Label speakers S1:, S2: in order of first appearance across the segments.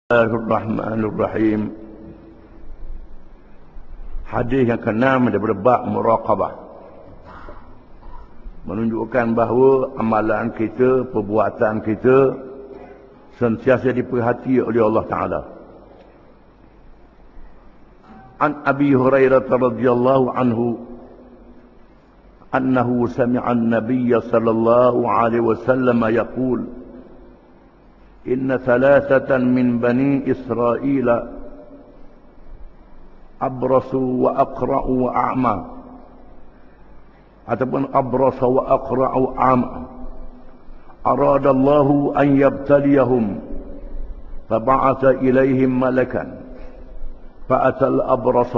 S1: Bismillahirrahmanirrahim. Hadis yang ke-6 daripada bab muraqabah menunjukkan bahawa amalan kita, perbuatan kita sentiasa diperhati oleh Allah Ta'ala. An Abi Hurairah radhiyallahu anhu annahu sami'a an-nabiy sallallahu alaihi wasallam yaqul إن ثلاثة من بني إسرائيل أبرصوا وأقرأوا وأعمى ataupun أبرص وأقرأ أعمى أراد الله أن يبتليهم فبعث إليهم ملكا فأتى الأبرص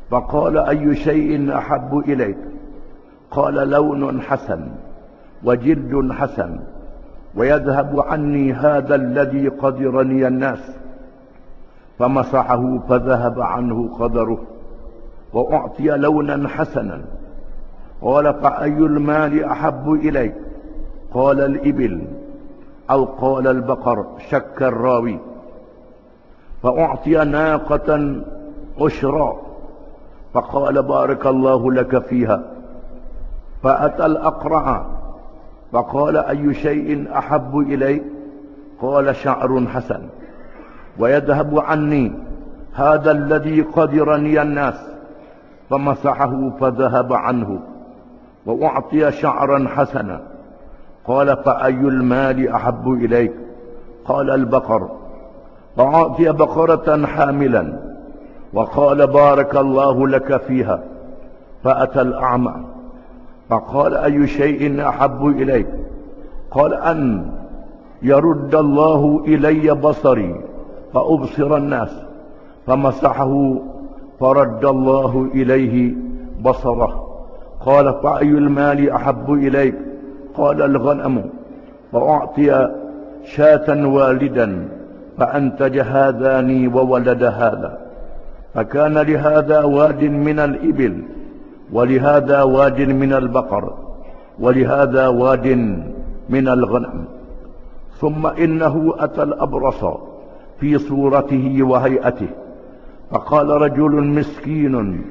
S1: فقال أي شيء أحب إليك قال لون حسن وجلد حسن ويذهب عني هذا الذي قدرني الناس فمسحه فذهب عنه قدره وأعطي لونا حسنا قال فأي المال أحب إليك قال الإبل أو قال البقر شك الراوي فأعطي ناقة عشرا فقال بارك الله لك فيها فأتى الأقرع فقال أي شيء أحب إليك قال شعر حسن ويذهب عني هذا الذي قدرني الناس فمسحه فذهب عنه وأعطي شعرا حسنا قال فأي المال أحب إليك قال البقر فأعطي بقرة حاملا وقال بارك الله لك فيها فأتى الأعمى فقال أي شيء أحب إليك قال أن يرد الله إلي بصري فأبصر الناس فمسحه فرد الله إليه بصره قال فأي المال أحب إليك قال الغنم فأعطي شاة والدا فأنتج هذان وولد هذا فكان لهذا واد من الإبل ولهذا واد من البقر ولهذا واد من الغنم ثم إنه أتى الأبرص في صورته وهيئته فقال رجل مسكين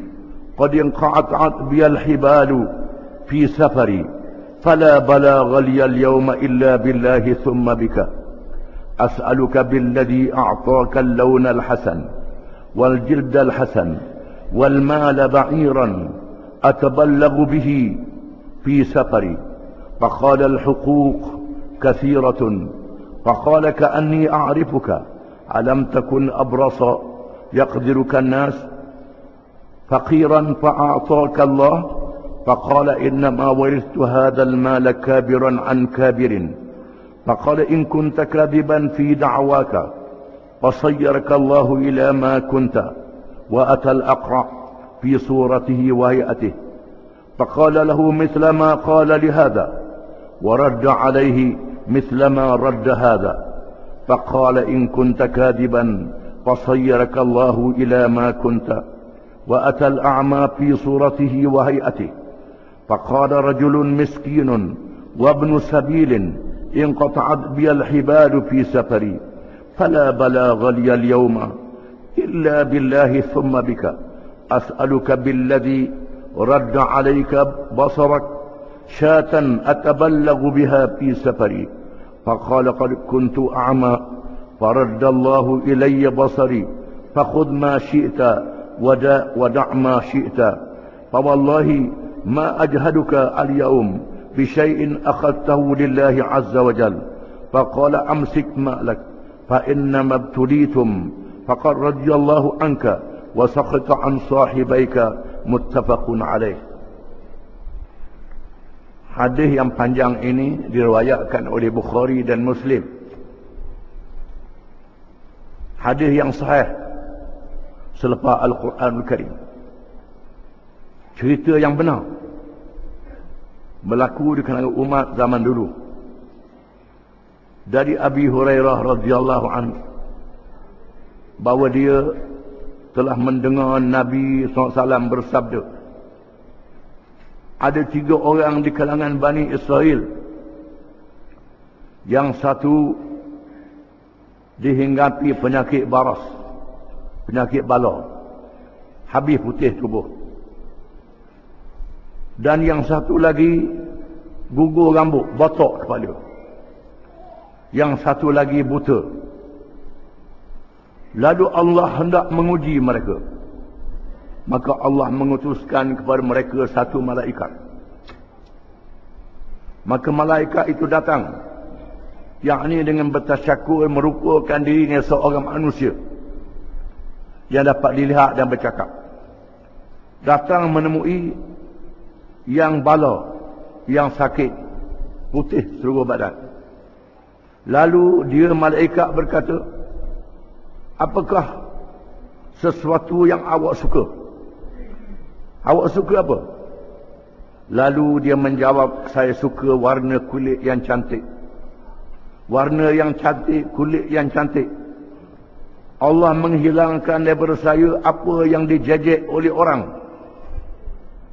S1: قد انقطعت بي الحبال في سفري فلا بلاغ لي اليوم إلا بالله ثم بك أسألك بالذي أعطاك اللون الحسن والجلد الحسن والمال بعيرا أتبلغ به في سفري فقال الحقوق كثيرة فقال كأني أعرفك ألم تكن أبرص يقدرك الناس فقيرا فأعطاك الله فقال إنما ورثت هذا المال كابرا عن كابر فقال إن كنت كاذبا في دعواك فصيرك الله إلى ما كنت وأتى الأقرع في صورته وهيئته فقال له مثل ما قال لهذا ورد عليه مثل ما رد هذا فقال إن كنت كاذبا فصيرك الله إلى ما كنت وأتى الأعمى في صورته وهيئته فقال رجل مسكين وابن سبيل انقطعت بي الحبال في سفري فلا بلاغ لي اليوم إلا بالله ثم بك أسألك بالذي رد عليك بصرك شاة أتبلغ بها في سفري فقال قد كنت أعمى فرد الله إلي بصري فخذ ما شئت ودع ما شئت فوالله ما أجهدك اليوم بشيء أخذته لله عز وجل فقال أمسك مالك فإنما ابتليتم فقد رضي الله عنك وسخط عن صاحبيك muttafaqun alaih. Hadis yang panjang ini diriwayatkan oleh Bukhari dan Muslim. Hadis yang sahih selepas Al-Quranul Karim. Cerita yang benar berlaku di kalangan umat zaman dulu. Dari Abi Hurairah radhiyallahu anhu bahawa dia telah mendengar Nabi SAW bersabda, ada 3 orang di kalangan Bani Israel Yang satu dihinggapi penyakit baras, penyakit bala, habis putih tubuh. Dan yang satu lagi gugur rambut, botak kepala. Yang satu lagi buta. Lalu Allah hendak menguji mereka. Maka Allah mengutuskan kepada mereka satu malaikat. Maka malaikat itu datang, yakni dengan bertasyakur merupakan dirinya seorang manusia yang dapat dilihat dan bercakap. Datang menemui yang bala, yang sakit, putih seluruh badan. Lalu dia malaikat berkata, apakah sesuatu yang awak suka? Awak suka apa? Lalu dia menjawab, saya suka warna kulit yang cantik. Warna yang cantik, kulit yang cantik. Allah menghilangkan daripada saya apa yang dijejek oleh orang.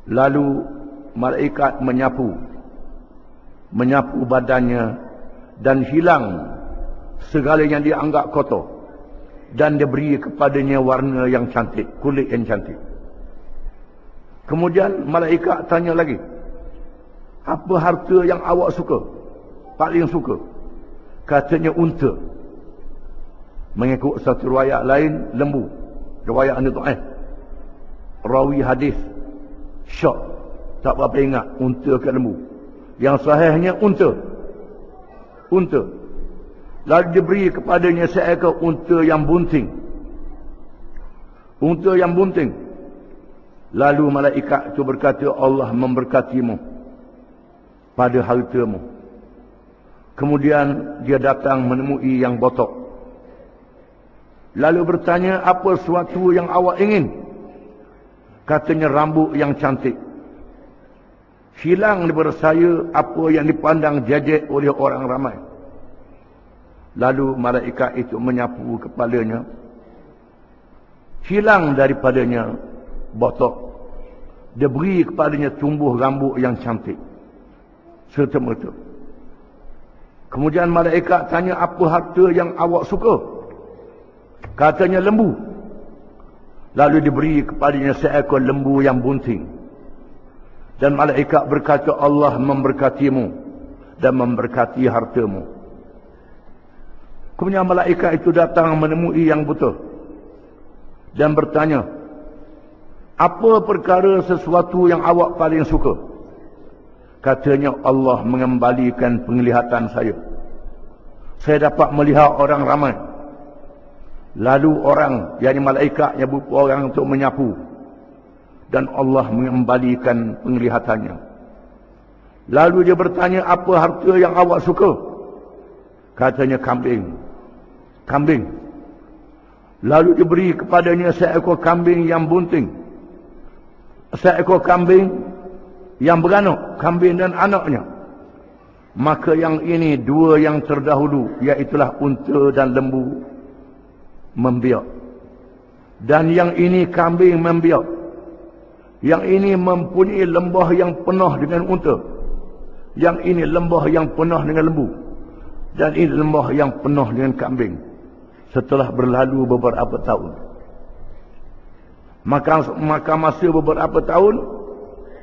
S1: Lalu malaikat menyapu badannya dan hilang segala yang dia anggap kotor. Dan dia beri kepadanya warna yang cantik, kulit yang cantik. Kemudian malaikat tanya lagi, apa harta yang awak suka? Paling suka? Katanya unta. Mengikut satu riwayat lain, lembu. Riwayat ini dhaif. Rawi hadis syok, tak berapa ingat unta ke lembu. Yang sahihnya unta. Unta. Lalu diberi kepadanya seekor unta yang bunting. Unta yang bunting. Lalu malaikat itu berkata, Allah memberkatimu pada hartamu. Kemudian dia datang menemui yang botak. Lalu bertanya, apa sesuatu yang awak ingin? Katanya rambut yang cantik. Hilang daripada saya apa yang dipandang jejek oleh orang ramai. Lalu malaikat itu menyapu kepalanya. Hilang daripadanya botak. Dia beri kepadanya tumbuh rambut yang cantik. Serta-merta. Kemudian malaikat tanya, apa harta yang awak suka? Katanya lembu. Lalu diberi kepadanya seekor lembu yang bunting. Dan malaikat berkata, Allah memberkatimu dan memberkati hartamu. Kemudian malaikat itu datang menemui yang buta dan bertanya, apa perkara sesuatu yang awak paling suka? Katanya, Allah mengembalikan penglihatan saya. Saya dapat melihat orang ramai. Lalu orang, yakni malaikat yang berupa orang untuk menyapu. Dan Allah mengembalikan penglihatannya. Lalu dia bertanya, apa harta yang awak suka? Katanya kambing. Kambing. Lalu diberi kepadanya seekor kambing yang bunting. Seekor kambing yang beranak, kambing dan anaknya. Maka yang ini dua yang terdahulu, iaitulah unta dan lembu, membiak. Dan yang ini kambing membiak. Yang ini mempunyai lembah yang penuh dengan unta. Yang ini lembah yang penuh dengan lembu. Dan ini lembah yang penuh dengan kambing. Setelah berlalu beberapa tahun. Maka masa beberapa tahun,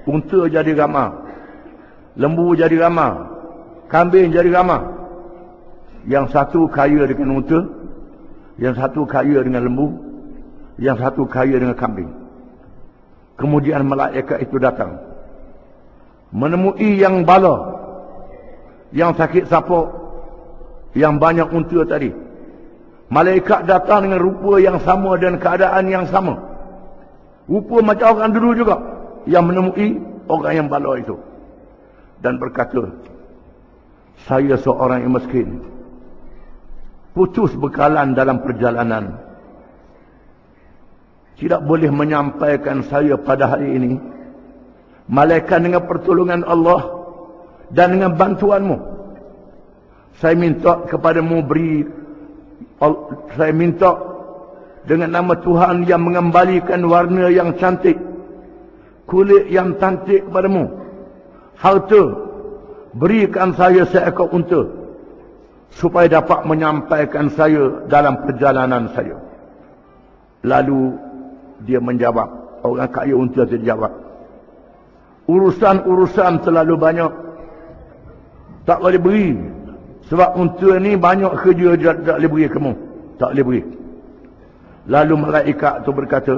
S1: unta jadi ramah, lembu jadi ramah, kambing jadi ramah. Yang satu kaya dengan unta, yang satu kaya dengan lembu, yang satu kaya dengan kambing. Kemudian malaikat itu datang menemui yang bala, yang sakit sapok, yang banyak unta tadi. Malaikat datang dengan rupa yang sama dan keadaan yang sama. Rupa macam orang dulu juga yang menemui orang yang bala itu. Dan berkata, saya seorang yang miskin, putus bekalan dalam perjalanan, tidak boleh menyampaikan saya pada hari ini. Malaikat dengan pertolongan Allah dan dengan bantuanmu, saya minta kepadamu saya minta dengan nama Tuhan yang mengembalikan warna yang cantik, kulit yang cantik kepadamu, harta, berikan saya seekor unta. supaya dapat menyampaikan saya dalam perjalanan saya. Lalu dia menjawab, orang kaya unta itu jawab, urusan-urusan terlalu banyak, tak boleh beri. Sebab unta ni banyak kerja, tak boleh beri kamu. Tak boleh beri. Lalu malaikat tu berkata,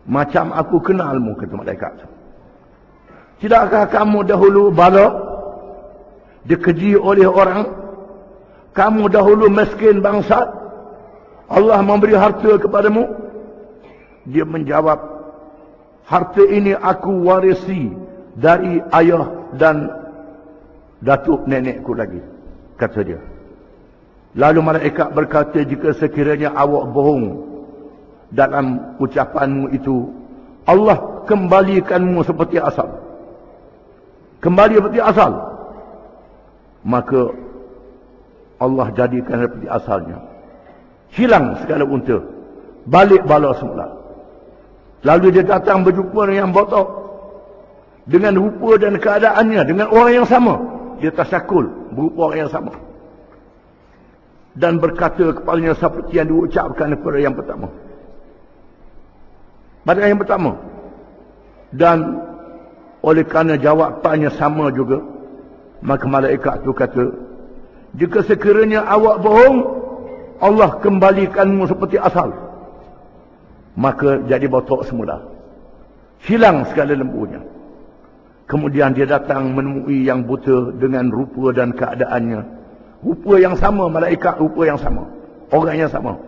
S1: macam aku kenalmu, kata malaikat tu. Tidakkah kamu dahulu bala dikeji oleh orang? Kamu dahulu miskin bangsat, Allah memberi harta kepadamu? Dia menjawab, harta ini aku warisi dari ayah dan datuk nenekku lagi, kata dia. Lalu malaikat berkata, jika sekiranya awak bohong dalam ucapanmu itu, Allah kembalikanmu seperti asal. Kembali seperti asal. Maka Allah jadikan seperti asalnya. Hilang segala unta. Balik bala semula. Lalu dia datang berjumpa dengan yang botak. Dengan rupa dan keadaannya. Dengan orang yang sama. Dia tasyakul. Berupa orang yang sama. Dan berkata kepadanya seperti yang diucapkan kepada yang pertama. Pada yang pertama. Dan oleh kerana jawapannya sama juga, maka malaikat itu kata, jika sekiranya awak bohong, Allah kembalikanmu seperti asal. Maka jadi botak semula. Hilang segala lembunya. Kemudian dia datang menemui yang buta dengan rupa dan keadaannya. Rupa yang sama, malaikat rupa yang sama. Orang yang sama.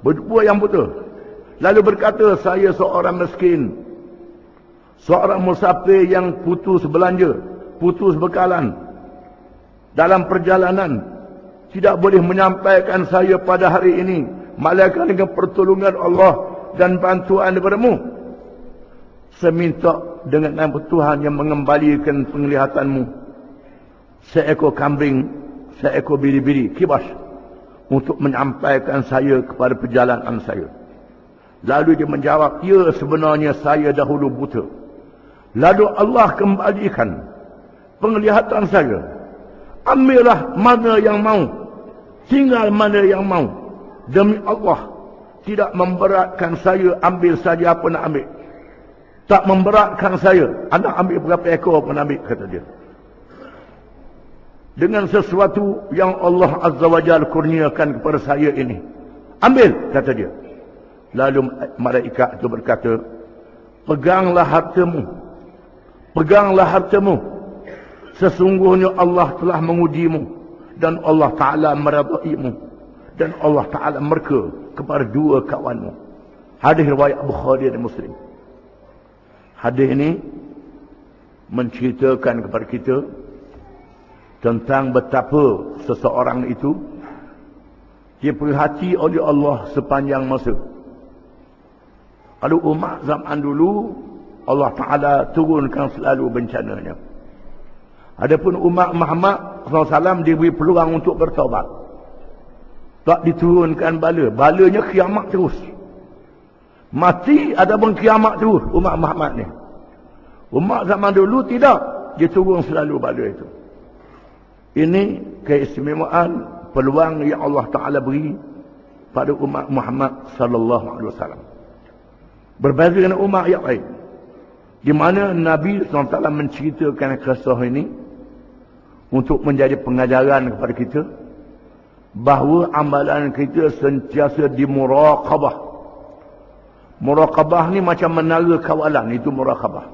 S1: Rupa yang buta. Lalu berkata, saya seorang miskin. Seorang musafir yang putus belanja, putus bekalan. Dalam perjalanan, tidak boleh menyampaikan saya pada hari ini. Malaikat dengan pertolongan Allah dan bantuan daripada-Mu. Saya minta dengan nama Tuhan yang mengembalikan penglihatan-Mu. Seekor kambing, seekor biri-biri, kibas. Untuk menyampaikan saya kepada perjalanan saya. Lalu dia menjawab, ya sebenarnya saya dahulu buta. Lalu Allah kembalikan penglihatan saya. Ambillah mana yang mau. Tinggal mana yang mau. Demi Allah, tidak memberatkan saya, ambil saja apa nak ambil. Tak memberatkan saya, anak ambil berapa ekor pun ambil, kata dia. Dengan sesuatu yang Allah Azza wa Jalla kurniakan kepada saya ini. Ambil, kata dia. Lalu malaikat itu berkata, peganglah hartamu. Peganglah hartamu. Sesungguhnya Allah telah mengujimu. Dan Allah Ta'ala meradaimu. Dan Allah Ta'ala murka kepada dua kawanmu. Hadis riwayat Bukhari dan Muslim. Hadis ini menceritakan kepada kita tentang betapa seseorang itu diperhati oleh Allah sepanjang masa. Kalau umat zaman dulu, Allah Ta'ala turunkan selalu bencananya. Adapun umat Muhammad SAW diberi peluang untuk bertaubat. Tak diturunkan bala. Balanya kiamat terus. Mati adapun kiamat terus umat Muhammad ni. Umat zaman dulu tidak. Dia turun selalu bala itu. Ini keistimewaan peluang yang Allah Ta'ala beri pada umat Muhammad SAW. Berbeza dengan umat yang lain. Di mana Nabi SAW menceritakan kisah ini untuk menjadi pengajaran kepada kita bahawa amalan kita sentiasa dimuraqabah. Muraqabah ni macam menara kawalan, itu muraqabah.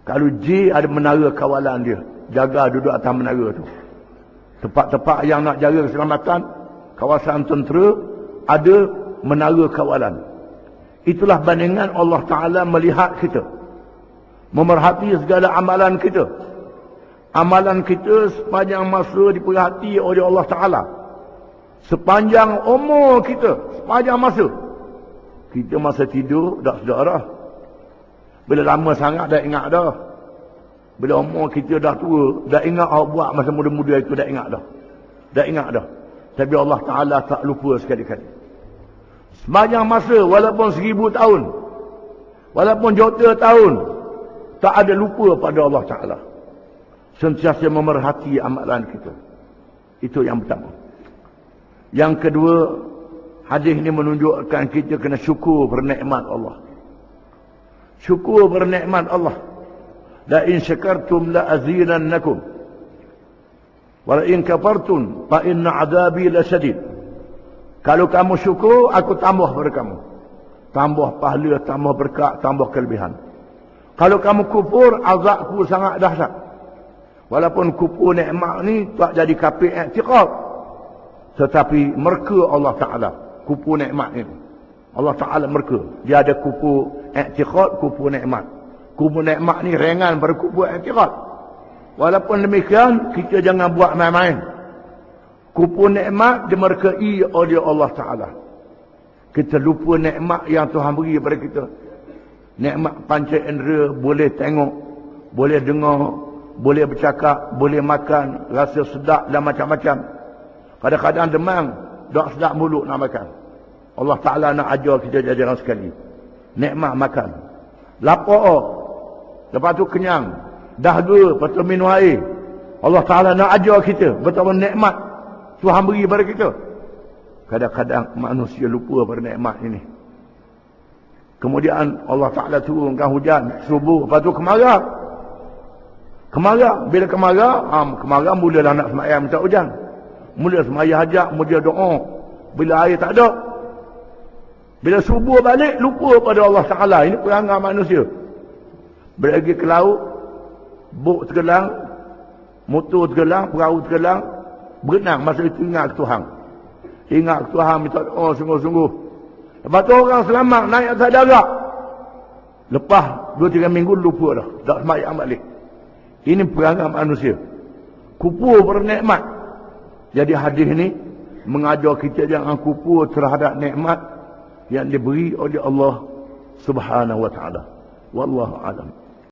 S1: Kalau J ada menara kawalan dia, jaga duduk atas menara tu. Tempat-tempat yang nak jaga keselamatan, kawasan tentera, ada menara kawalan. Itulah bandingan Allah Ta'ala melihat kita. Memerhati segala amalan kita. Amalan kita sepanjang masa diperhati oleh Allah Ta'ala. Sepanjang umur kita. Sepanjang masa. Kita masa tidur, dah sedar dah. Bila lama sangat, dah ingat dah. Bila umur kita dah tua, dah ingat awak buat masa muda-muda itu, dah ingat dah. Dah ingat dah. Tapi Allah Ta'ala tak lupa sekali-kali. Sepanjang masa, walaupun 1000 tahun, walaupun juta tahun, tak ada lupa pada Allah Ta'ala. Sentiasa memerhati amalan kita. Itu yang pertama. Yang kedua, hadis ini menunjukkan kita kena syukur bernikmat Allah. Syukur bernikmat Allah. La in syakartum la azidannakum. Wa la in kafartum fa inna adzabi lasyadid. Kalau kamu syukur, aku tambah pada kamu. Tambah pahala, tambah berkat, tambah kelebihan. Kalau kamu kufur, azabku sangat dahsyat. Walaupun kufur nikmat ni tak jadi kafir i'tiqad, tetapi merka Allah Taala kufur nikmat ini. Allah Taala merka. Dia ada kufur i'tiqad, kufur nikmat. Kufur nikmat ni ringan pada kufur i'tiqad. Walaupun demikian, kita jangan buat main-main. Kufur nikmat dimerkai oleh Allah Taala. Kita lupa nikmat yang Tuhan beri kepada kita. Nikmat panca indera, boleh tengok, boleh dengar, boleh bercakap, boleh makan, rasa sedap dan macam-macam. Kadang-kadang demam, tak sedap mulut nak makan. Allah Ta'ala nak ajar kita jajaran sekali. Nikmat makan. Lapar, lepas tu kenyang. Dahaga, lepas tu minum air. Allah Ta'ala nak ajar kita betapa nikmat Tuhan beri kepada kita. Kadang-kadang manusia lupa pada nikmat ini. Kemudian Allah Ta'ala turunkan hujan subuh, lepas tu kemarau. Kemarau, bila kemarau mulalah nak sembahyang minta hujan. Mula sembahyang hajat, mula doa. Bila air tak ada, bila subuh balik, lupa pada Allah Ta'ala. Ini perangai manusia. Bila pergi ke laut, bot tergelang, motor tergelang, perahu tergelang, berenang, masa itu ingat Tuhan. Ingat Tuhan, minta doa sungguh-sungguh. Lepas tu orang selamat, naik atas darat. Lepas 2-3 minggu lupa dah. Tak sembahyang balik. Ini perangai manusia. Kufur bernikmat. Jadi hadis ini mengajar kita jangan kufur terhadap nikmat yang diberi oleh Allah Subhanahu wa taala. Wallahu a'lam.